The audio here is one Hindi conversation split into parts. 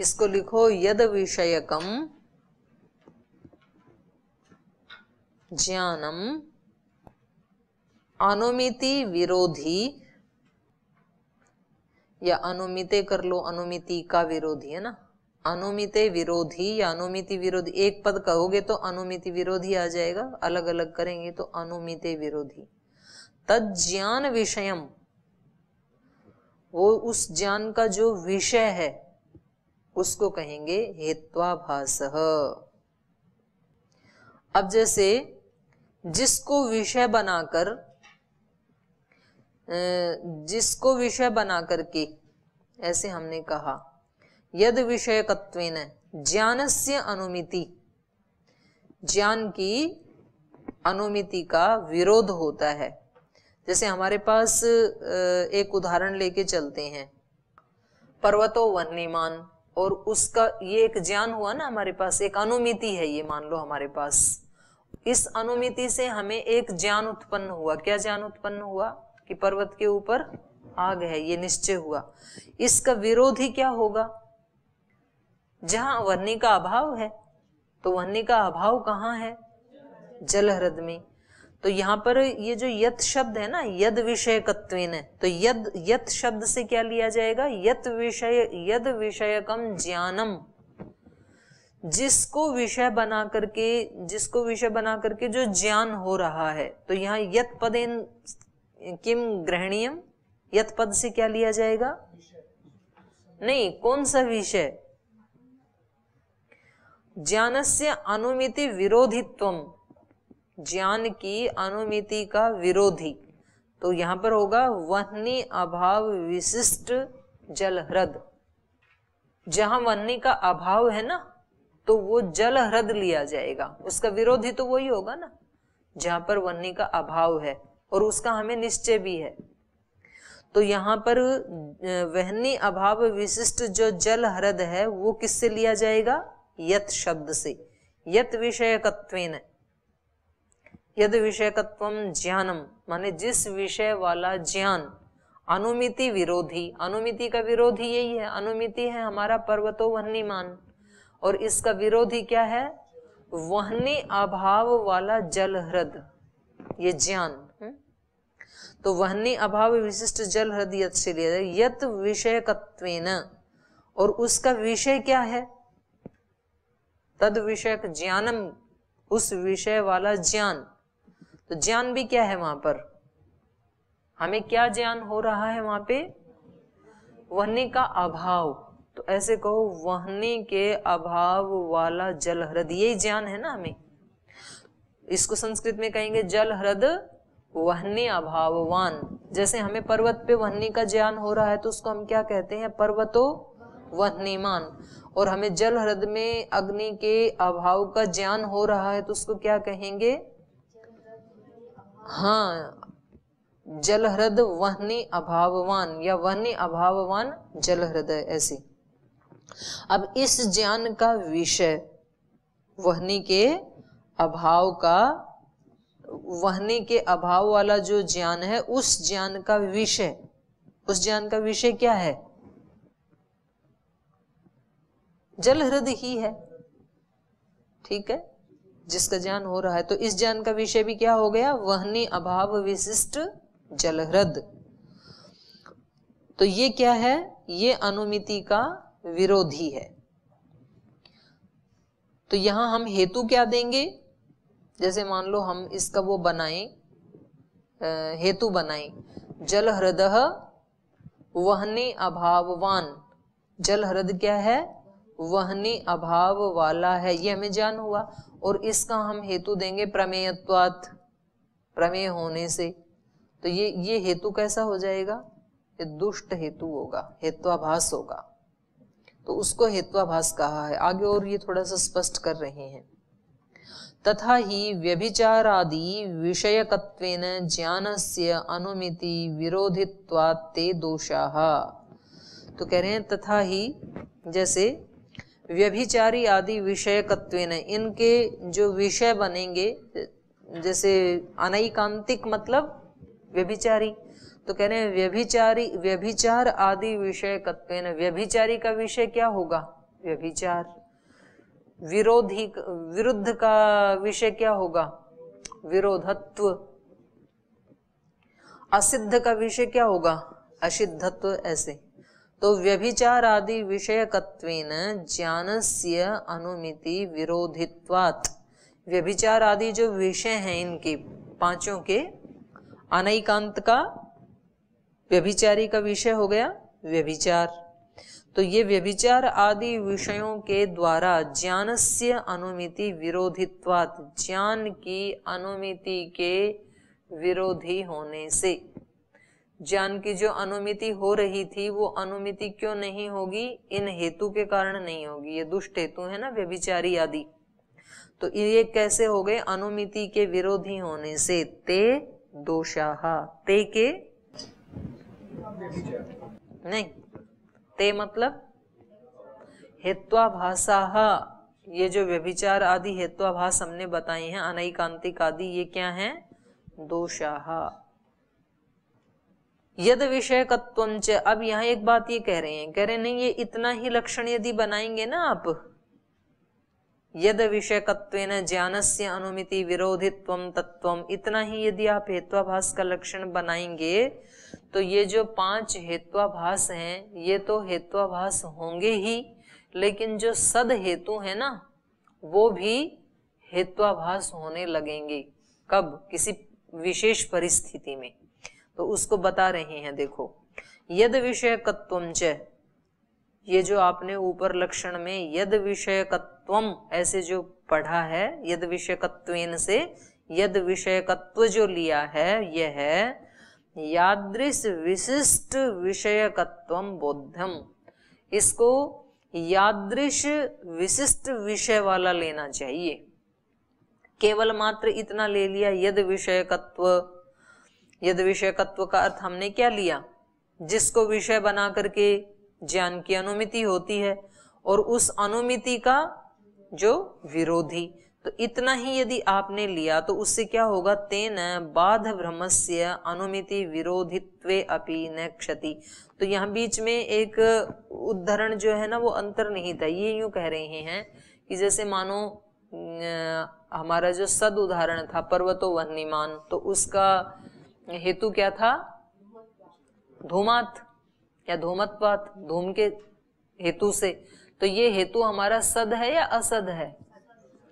इसको लिखो यद विषयकम ज्ञानम अनुमिति विरोधी, या अनुमिते कर लो, अनुमिति का विरोधी है ना, अनुमिते विरोधी या अनुमिति विरोधी, एक पद कहोगे तो अनुमिति विरोधी आ जाएगा, अलग अलग करेंगे तो अनुमिते विरोधी। तज्ज्ञान विषयम, वो उस ज्ञान का जो विषय है उसको कहेंगे हेत्वाभासः। अब जैसे जिसको विषय बनाकर के ऐसे हमने कहा यद विषयकत्वेन ज्ञानस्य अनुमिति, ज्ञान की अनुमिति का विरोध होता है। जैसे हमारे पास एक उदाहरण लेके चलते हैं, पर्वतो वह्निमान, और उसका ये एक ज्ञान हुआ ना हमारे पास, एक अनुमिति है ये, मान लो हमारे पास, इस अनुमिति से हमें एक ज्ञान उत्पन्न हुआ। क्या ज्ञान उत्पन्न हुआ कि पर्वत के ऊपर आग है, ये निश्चय हुआ। इसका विरोधी क्या होगा? जहां वह्नि का अभाव है, तो वह्नि का अभाव कहाँ है? जल हृद में। तो यहाँ पर ये जो यत शब्द है ना, यद विषयकत्वेन, तो यत शब्द से क्या लिया जाएगा? यद विषयकम ज्ञानम, जिसको विषय बना करके जो ज्ञान हो रहा है। तो यहाँ यत पदेन किम ग्रहणीयम, यत पद से क्या लिया जाएगा? नहीं, कौन सा विषय? ज्ञानस्य अनुमिति विरोधित्वम, ज्ञान की अनुमिति का विरोधी। तो यहां पर होगा वह्नि अभाव विशिष्ट जल हृद। जहां वह्नि का अभाव है ना, तो वो जल हृद लिया जाएगा, उसका विरोधी तो वही होगा ना, जहां पर वह्नि का अभाव है और उसका हमें निश्चय भी है। तो यहाँ पर वह्नि अभाव विशिष्ट जो जल हृद है वो किससे लिया जाएगा? यत शब्द से। यत विषयकत्वेन, यद विषयकत्वम ज्ञानम, माने जिस विषय वाला ज्ञान, अनुमिति विरोधी, अनुमिति का विरोधी यही है, अनुमिति है हमारा पर्वतो वह्निमान, और इसका विरोधी क्या है? वह्नि अभाव वाला जल हृद, ये ज्ञान। तो वह्नि अभाव विशिष्ट जल हृद यत से लिया जाए, यत विषयकत्वेन, और उसका विषय क्या है? तद विषयक ज्ञानम, उस विषय वाला ज्ञान। तो ज्ञान भी क्या है वहां पर? हमें क्या ज्ञान हो रहा है वहां पे? वह्नि का अभाव। तो ऐसे कहो वह्नि के अभाव वाला जल हृद, यही ज्ञान है ना हमें। इसको संस्कृत में कहेंगे जल हृद वह्नि अभाववान। जैसे हमें पर्वत पे वह्नि का ज्ञान हो रहा है तो उसको हम क्या कहते हैं? पर्वतो वह्निमान। और हमें जल हृद में अग्नि के अभाव का ज्ञान हो रहा है तो उसको क्या कहेंगे? हाँ, जल हृद वह्नि अभाववान, या वह्नि अभाववान जल हृद, ऐसे। अब इस ज्ञान का विषय वह्नि के अभाव का, वह्नि के अभाव वाला जो ज्ञान है, उस ज्ञान का विषय, उस ज्ञान का विषय क्या है? जल हृद ही है, ठीक है, जिसका ज्ञान हो रहा है। तो इस ज्ञान का विषय भी क्या हो गया? वह्नि अभाव विशिष्ट जल हृद। तो ये क्या है? ये अनुमिति का विरोधी है। तो यहां हम हेतु क्या देंगे? जैसे मान लो हम इसका वो बनाएं, हेतु बनाएं, जल हृदः वह्नि अभाववान। जल हृद क्या है? वह्नि अभाव वाला है, ये हमें ज्ञान हुआ। और इसका हम हेतु देंगे प्रमेयत्वात्, प्रमेय होने से। तो ये हेतु कैसा हो जाएगा? ये दुष्ट हेतु होगा, हेत्वाभास होगा। तो उसको हेत्वाभास कहा है। आगे और ये थोड़ा सा स्पष्ट कर रहे हैं। तथा ही व्यभिचारादि विषयकत्वेन ज्ञानस्य अनुमिति विरोधित्वात् ते दोषाः। तो कह रहे हैं तथा ही, जैसे व्यभिचारी आदि विषयकत्वेन, इनके जो विषय बनेंगे, जैसे अनैकांतिक मतलब व्यभिचारी, तो कह रहे हैं व्यभिचार आदि विषयकत्वेन, व्यभिचारी का विषय क्या होगा? व्यभिचार। विरोधी विरुद्ध का विषय क्या होगा? विरोधत्व। असिद्ध का विषय क्या होगा? असिद्धत्व। ऐसे तो व्यभिचार आदि विषयकत्वेन ज्ञानस्य अनुमिति विरोधित्वात्, व्यभिचार आदि जो विषय हैं इनके पांचों के, अनैकांत का व्यभिचारी का विषय हो गया व्यभिचार। तो ये व्यभिचार आदि विषयों के द्वारा ज्ञानस्य अनुमिति विरोधित्वात्, ज्ञान की अनुमिति के विरोधी होने से, ज्ञान की जो अनुमिति हो रही थी वो अनुमिति क्यों नहीं होगी? इन हेतु के कारण नहीं होगी। ये दुष्ट हेतु है ना, व्यभिचारी आदि। तो ये कैसे हो गए? अनुमिति के विरोधी होने से। ते दोषाः, ते के नहीं, ते मतलब हेत्वाभासाः। ये जो व्यभिचार आदि हेत्वाभास हमने बताए हैं, अनैकांतिक आदि, ये क्या हैं? दोषाः। यद विषयकत्वं च, अब यहाँ एक बात ये कह रहे हैं, नहीं ये इतना ही लक्षण यदि बनाएंगे ना आप, यद विषयकत्वेन ज्ञानस्य अनुमिति विरोधित्वं तत्वं, इतना ही यदि आप हेत्वाभास का लक्षण बनाएंगे तो ये जो 5 हेत्वाभास हैं ये तो हेत्वाभास होंगे ही, लेकिन जो सद हेतु है ना वो भी हेत्वाभास होने लगेंगे। कब? किसी विशेष परिस्थिति में। तो उसको बता रहे हैं, देखो, यद विषयकत्वं च, ये जो आपने ऊपर लक्षण में यद विषयकत्वम ऐसे जो पढ़ा है, यद विषयकत्वेन से यद विषयकत्व जो लिया है, यह है यादृश विशिष्ट विषयकत्वम बोध्यम। इसको यादृश विशिष्ट विषय वाला लेना चाहिए। केवल मात्र इतना ले लिया यद विषयकत्व, यद विषयकत्व का अर्थ हमने क्या लिया? जिसको विषय बना करके ज्ञान की अनुमिति होती है और उस अनुमिति का जो विरोधी, तो इतना ही यदि आपने लिया तो उससे क्या होगा? तेन बाध भ्रमस्य अनुमिति विरोधित्वे अपि न क्षति। तो यहाँ बीच में एक उदाहरण जो है ना वो अंतर्निहित है। ये यूं कह रहे हैं कि जैसे मानो हमारा जो सद उदाहरण था पर्वतो वह्निमान, तो उसका हेतु क्या था? धूमात या धूमत्वात, धूम के हेतु से। तो ये हेतु हमारा सद है या असद है?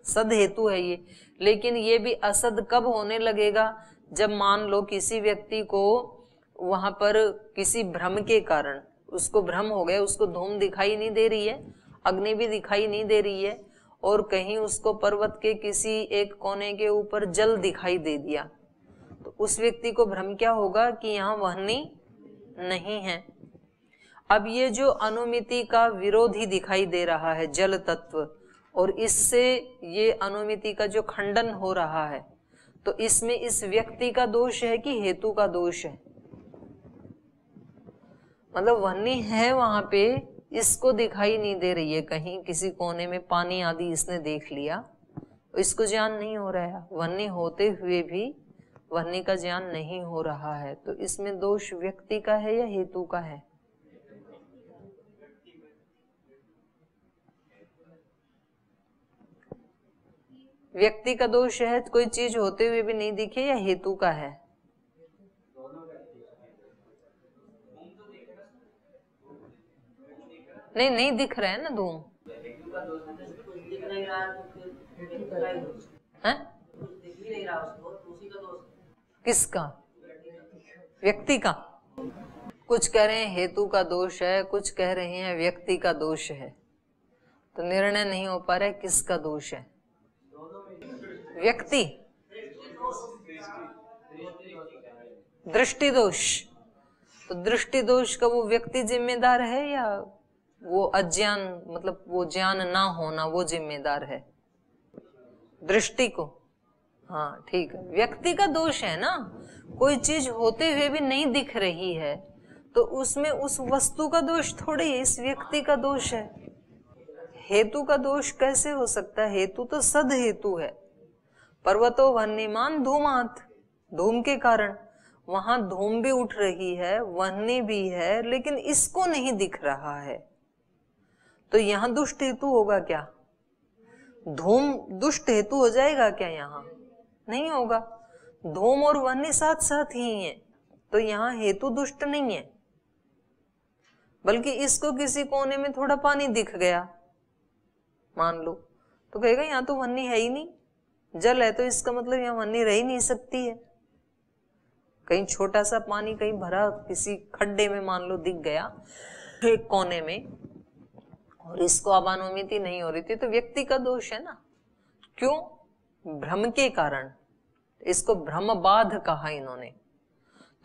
सद हेतु है ये। लेकिन ये भी असद कब होने लगेगा? जब मान लो किसी व्यक्ति को वहां पर किसी भ्रम के कारण उसको भ्रम हो गया, उसको धूम दिखाई नहीं दे रही है, अग्नि भी दिखाई नहीं दे रही है, और कहीं उसको पर्वत के किसी एक कोने के ऊपर जल दिखाई दे दिया, तो उस व्यक्ति को भ्रम क्या होगा कि यहाँ वह्नि नहीं है। अब ये जो अनुमिति का विरोधी दिखाई दे रहा है जल तत्व, और इससे ये अनुमिति का जो खंडन हो रहा है, तो इसमें इस व्यक्ति का दोष है कि हेतु का दोष है? मतलब वह्नि है वहां पे, इसको दिखाई नहीं दे रही है, कहीं किसी कोने में पानी आदि इसने देख लिया, इसको ज्ञान नहीं हो रहा है। वह्नि होते हुए भी वह्नि का ज्ञान नहीं हो रहा है, तो इसमें दोष व्यक्ति का है या हेतु का है? व्यक्ति का दोष है, कोई चीज होते हुए भी नहीं दिखे, या हेतु का है? नहीं, नहीं दिख रहा है ना धूम। है? किसका? व्यक्ति का। कुछ कह रहे हैं हेतु का दोष है, कुछ कह रहे हैं व्यक्ति का दोष है, तो निर्णय नहीं हो पा रहा है किसका दोष है। व्यक्ति, दृष्टि दोष। तो दृष्टि दोष का वो व्यक्ति जिम्मेदार है या वो अज्ञान, मतलब वो ज्ञान ना होना वो जिम्मेदार है? दृष्टि को। हाँ ठीक है, व्यक्ति का दोष है ना। कोई चीज होते हुए भी नहीं दिख रही है तो उसमें उस वस्तु का दोष थोड़ी है, इस व्यक्ति का दोष है। हेतु का दोष कैसे हो सकता है? हेतु तो सद हेतु है। पर्वतो वह्निमान धूमात, धूम के कारण वहां धूम भी उठ रही है, वह्नि भी है, लेकिन इसको नहीं दिख रहा है। तो यहाँ दुष्ट हेतु होगा क्या? धूम दुष्ट हेतु हो जाएगा क्या? यहाँ नहीं होगा। धूम और वह्नि साथ साथ ही है, तो यहाँ हेतु दुष्ट नहीं है, बल्कि इसको किसी कोने में थोड़ा पानी दिख गया मान लो, तो कहेगा यहाँ तो वह्नि है ही नहीं, जल है, तो इसका मतलब यहाँ वह्नि रह ही नहीं सकती है। कहीं छोटा सा पानी कहीं भरा किसी खड्डे में मान लो दिख गया एक कोने में, और इसको अब अनुमिति नहीं हो रही थी, तो व्यक्ति का दोष है ना। क्यों? भ्रम के कारण। इसको भ्रम बाध कहा इन्होंने।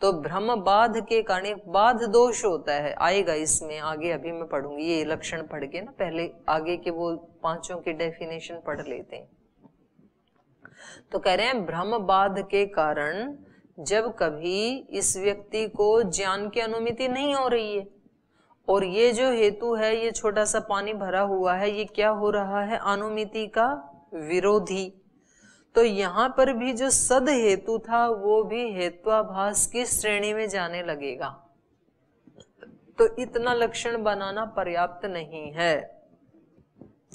तो भ्रम बाध के कारण एक बाध दोष होता है, आएगा इसमें आगे, अभी मैं पढ़ूंगी ये लक्षण पढ़ के ना, पहले आगे के वो पांचों की डेफिनेशन पढ़ लेते हैं। तो कह रहे हैं भ्रम बाध के कारण जब कभी इस व्यक्ति को ज्ञान की अनुमिति नहीं हो रही है, और ये जो हेतु है, ये छोटा सा पानी भरा हुआ है, ये क्या हो रहा है? अनुमिति का विरोधी। तो यहाँ पर भी जो सद हेतु था वो भी हेत्वाभास की श्रेणी में जाने लगेगा। तो इतना लक्षण बनाना पर्याप्त नहीं है।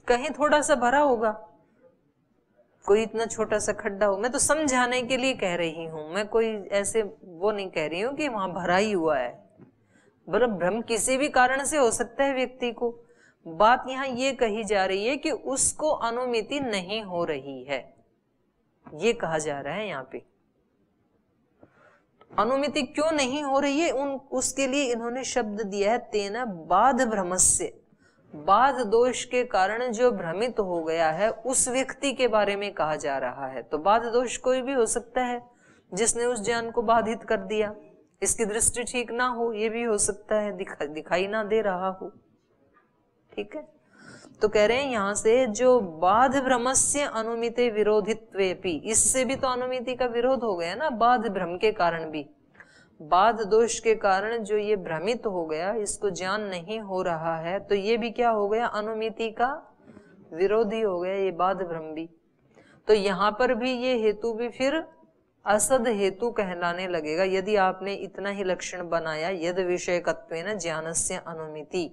कहीं थोड़ा सा भरा होगा, कोई इतना छोटा सा खड्डा हो, मैं तो समझाने के लिए कह रही हूं, मैं कोई ऐसे वो नहीं कह रही हूं कि वहां भरा ही हुआ है। मतलब भ्रम किसी भी कारण से हो सकता है व्यक्ति को। बात यहाँ ये कही जा रही है कि उसको अनुमिति नहीं हो रही है, ये कहा जा रहा है यहाँ पे। अनुमिति क्यों नहीं हो रही है उसके लिए इन्होंने शब्द दिया है तेना बाध भ्रमस्य। बाध दोष के कारण जो भ्रमित हो गया है उस व्यक्ति के बारे में कहा जा रहा है। तो बाध दोष कोई भी हो सकता है जिसने उस ज्ञान को बाधित कर दिया, इसकी दृष्टि ठीक ना हो, ये भी हो सकता है, दिखाई ना दे रहा हो। ठीक है, तो कह रहे हैं यहां से जो बाध भ्रमस्य अनुमिते विरोधित्वेपि, इससे भी तो अनुमिति का विरोध हो गया ना, बाध भ्रम के कारण भी, बाध दोष के कारण जो ये भ्रमित हो गया, इसको ज्ञान नहीं हो रहा है, तो ये भी क्या हो गया? अनुमिति का विरोधी हो गया, ये बाध भ्रम भी। तो यहाँ पर भी ये हेतु भी फिर असद हेतु कहलाने लगेगा, यदि आपने इतना ही लक्षण बनाया, यद विषयकत्वेन ज्ञानस्य अनुमिति,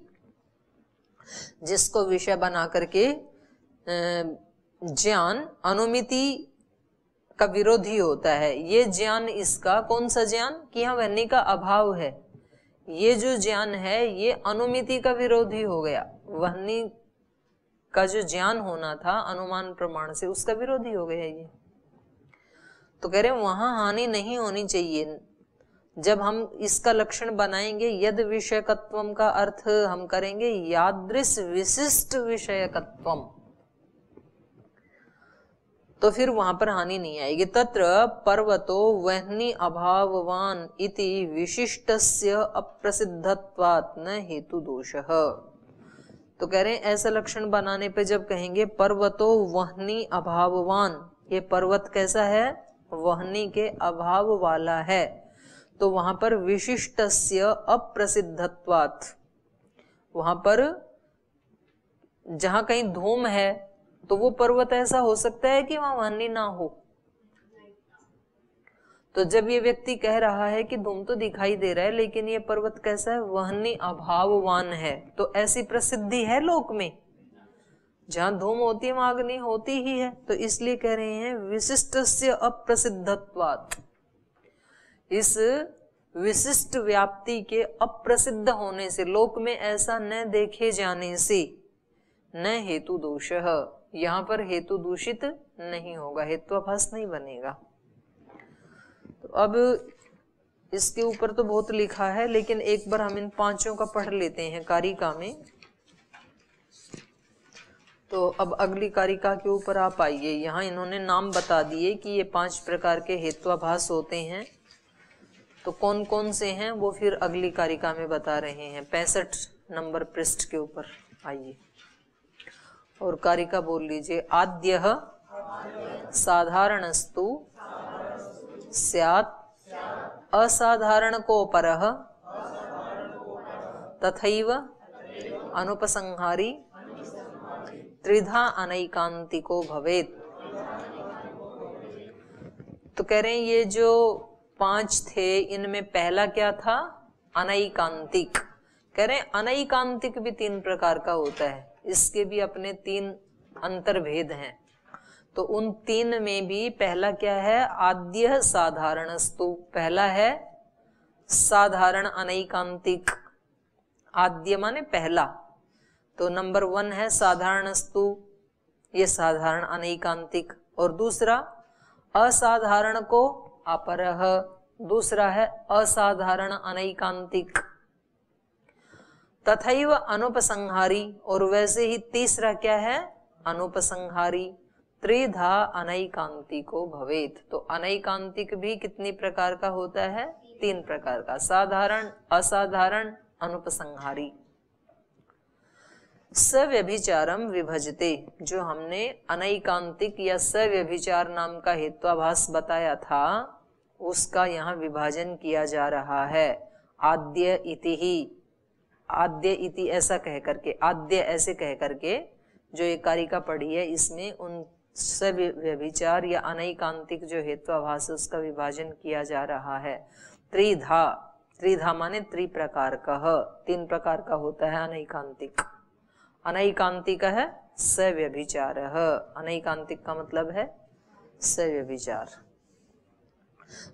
जिसको विषय बना करके ज्ञान अनुमिति का विरोधी होता है। ये ज्ञान, इसका कौन सा ज्ञान? कि यहाँ वह्नि का अभाव है, ये जो ज्ञान है ये अनुमिति का विरोधी हो गया। वह्नि का जो ज्ञान होना था अनुमान प्रमाण से, उसका विरोधी हो गया ये। तो कह रहे हैं वहां हानि नहीं होनी चाहिए। जब हम इसका लक्षण बनाएंगे, यद विषयकत्वम का अर्थ हम करेंगे यादृश विशिष्ट विषयकत्वम, तो फिर वहां पर हानि नहीं आएगी। तत्र पर्वतो वह्नि अभाववान इति विशिष्टस्य अप्रसिद्धत्वात् न हेतु दोषः। तो कह रहे हैं ऐसा लक्षण बनाने पे जब कहेंगे पर्वतो वह्नि अभाववान, ये पर्वत कैसा है? वह्नि के अभाव वाला है, तो वहां पर विशिष्टस्य अप्रसिद्धत्वात्, वहां पर जहां कहीं धूम है तो वो पर्वत ऐसा हो सकता है कि वहां वह्नि ना हो। तो जब ये व्यक्ति कह रहा है कि धूम तो दिखाई दे रहा है लेकिन ये पर्वत कैसा है? वह्नि अभाववान है, तो ऐसी प्रसिद्धि है लोक में, जहां धूम होती है वहां अग्नि होती ही है। तो इसलिए कह रहे हैं विशिष्टस्य अप्रसिद्धत्वात्, इस विशिष्ट व्याप्ति के अप्रसिद्ध होने से, लोक में ऐसा न देखे जाने से, न हेतु दोषः, यहाँ पर हेतु दूषित नहीं होगा, हेत्वाभास नहीं बनेगा। तो अब इसके ऊपर तो बहुत लिखा है, लेकिन एक बार हम इन पांचों का पढ़ लेते हैं कारिका में। तो अब अगली कारिका के ऊपर आप आइए। यहाँ इन्होंने नाम बता दिए कि ये 5 प्रकार के हेत्वाभास होते हैं, तो कौन कौन से हैं वो फिर अगली कारिका में बता रहे हैं। 65 नंबर पृष्ठ के ऊपर आइए और कारिका बोल लीजिए। आद्यः साधारणस्तु स्यात् असाधारणकोपरः तथैव अनुपसंहारी त्रिधा अनैकांतिको भवेत्। तो कह रहे हैं ये जो 5 थे, इनमें पहला क्या था? अनैकांतिक। कह रहे हैं अनैकांतिक भी 3 प्रकार का होता है, इसके भी अपने 3 अंतर्भेद हैं। तो उन 3 में भी पहला क्या है, आद्य साधारणस्तु, पहला है साधारण अनैकांतिक। आद्य माने पहला, तो नंबर 1 है साधारणस्तु, ये साधारण अनैकांतिक। और दूसरा असाधारण को अपरः, दूसरा है असाधारण अनैकांतिक। तथैव अनुपसंहारी, और वैसे ही तीसरा क्या है, अनुपसंहारी। त्रिधा अनैकांतिको भवेत, तो अनैकांतिक भी कितनी प्रकार का होता है, 3 प्रकार का, साधारण, असाधारण, अनुपसंहारी। सव्यभिचारम विभजते, जो हमने अनैकांतिक या सव्यभिचार नाम का हेत्वाभास बताया था, उसका यहाँ विभाजन किया जा रहा है। आद्य इति ही, आद्य इति ऐसा कह करके, आद्य ऐसे कह करके जो एक कारिका पढ़ी है, इसमें उन सव्यभिचार या अनैकांतिक जो हेत्वाभास है उसका विभाजन किया जा रहा है। त्रिधा, त्रिधा माने 3 प्रकार का, 3 प्रकार का होता है अनैकांतिक। अनैकांतिक है सव्यभिचार, अनैकांतिक का मतलब है सव्यभिचार।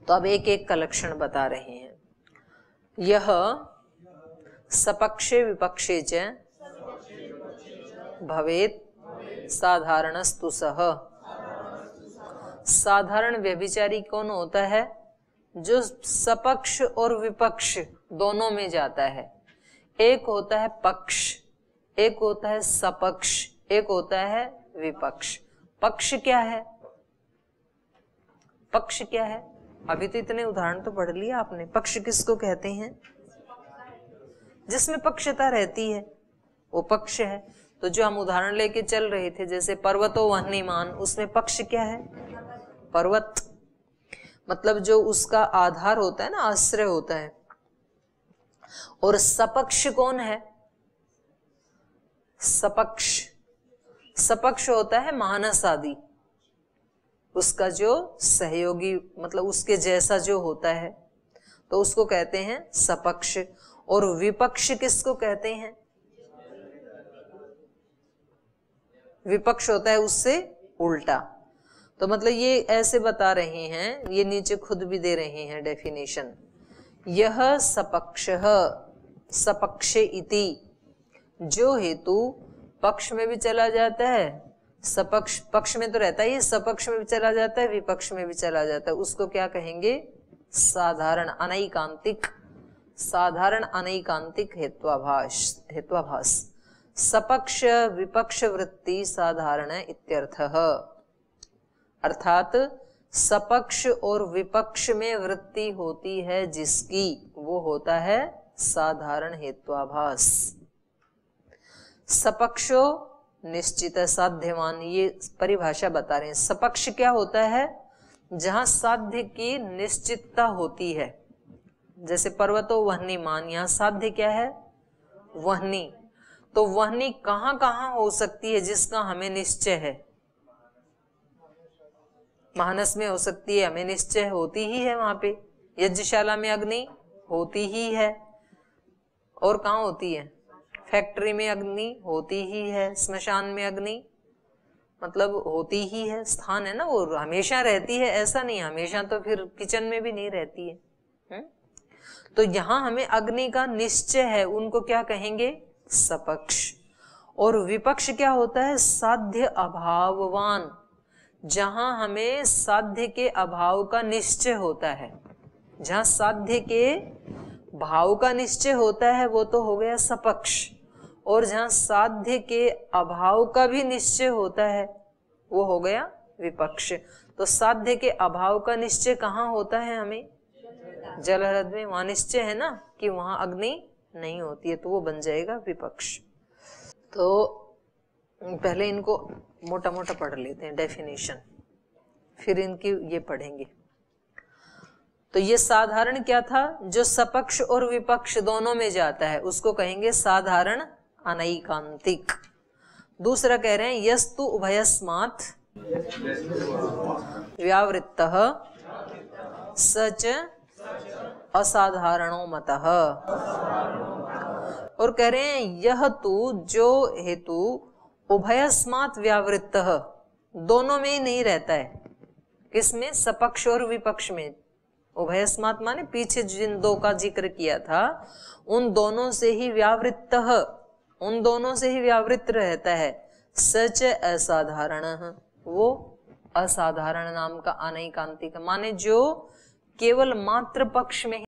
तो अब एक एक का लक्षण बता रहे हैं। यह सपक्षे विपक्षे च भवेत साधारणस्तु सह। साधारण व्यभिचारी कौन होता है, जो सपक्ष और विपक्ष दोनों में जाता है। एक होता है पक्ष, एक होता है सपक्ष, एक होता है विपक्ष। पक्ष क्या है, पक्ष क्या है, अभी तो इतने उदाहरण तो पढ़ लिया आपने। पक्ष किसको कहते हैं, जिसमें पक्षता रहती है वो पक्ष है। तो जो हम उदाहरण लेके चल रहे थे, जैसे पर्वतो वह्निमान, उसमें पक्ष क्या है, पर्वत, मतलब जो उसका आधार होता है ना, आश्रय होता है। और सपक्ष कौन है, सपक्ष, सपक्ष होता है मानस आदि, उसका जो सहयोगी, मतलब उसके जैसा जो होता है, तो उसको कहते हैं सपक्ष। और विपक्ष किसको कहते हैं, विपक्ष होता है उससे उल्टा। तो मतलब ये ऐसे बता रहे हैं, ये नीचे खुद भी दे रहे हैं डेफिनेशन। यह सपक्षः सपक्षे इति, जो हेतु पक्ष में भी चला जाता है, सपक्ष पक्ष में तो रहता है, सपक्ष में भी चला जाता है, विपक्ष में भी चला जाता है, उसको क्या कहेंगे, साधारण अनैकांतिक, साधारण अनैकांतिक हेत्वाभास, हेत्वाभास। सपक्ष विपक्ष वृत्ति साधारण इत्यर्थः, अर्थात सपक्ष और विपक्ष में वृत्ति होती है जिसकी, वो होता है साधारण हेत्वाभास। सपक्षो निश्चित साध्यवान, ये परिभाषा बता रहे हैं। सपक्ष क्या होता है, जहां साध्य की निश्चितता होती है, जैसे पर्वतो वह्निमान, यहाँ साध्य क्या है, वह्नि। तो वह्नि कहां कहां हो सकती है जिसका हमें निश्चय है, मानस में हो सकती है, हमें निश्चय होती ही है वहां पे। यज्ञशाला में अग्नि होती ही है, और कहाँ होती है, फैक्ट्री में अग्नि होती ही है, स्मशान में अग्नि मतलब होती ही है, स्थान है ना, वो हमेशा रहती है ऐसा नहीं, हमेशा तो फिर किचन में भी नहीं रहती है। तो यहाँ हमें अग्नि का निश्चय है, उनको क्या कहेंगे, सपक्ष। और विपक्ष क्या होता है, साध्य अभाववान, जहां हमें साध्य के अभाव का निश्चय होता है, जहां साध्य के भाव का निश्चय होता है वो तो हो गया सपक्ष, और जहां साध्य के अभाव का भी निश्चय होता है वो हो गया विपक्ष। तो साध्य के अभाव का निश्चय कहाँ होता है, हमें जलहृद में, वहां निश्चय है ना कि वहां अग्नि नहीं होती है, तो वो बन जाएगा विपक्ष। तो पहले इनको मोटा मोटा पढ़ लेते हैं डेफिनेशन, फिर इनकी ये पढ़ेंगे। तो ये साधारण क्या था, जो सपक्ष और विपक्ष दोनों में जाता है उसको कहेंगे साधारण अनैकांतिक। दूसरा कह रहे हैं यस्तु उभयस्मात् व्यावृत्तः सच असाधारणो मतः। और कह रहे हैं यह तू जो हेतु उभयस्मात् व्यावृत्तः, दोनों में ही नहीं रहता है। किसमें? सपक्ष और विपक्ष में। उभयस्मात् माने पीछे जिन दो का जिक्र किया था उन दोनों से ही व्यावृत्तः, उन दोनों से ही व्यावृत्त रहता है। सच असाधारण, वो असाधारण नाम का अनैकांतिक माने जो केवल मात्र पक्ष में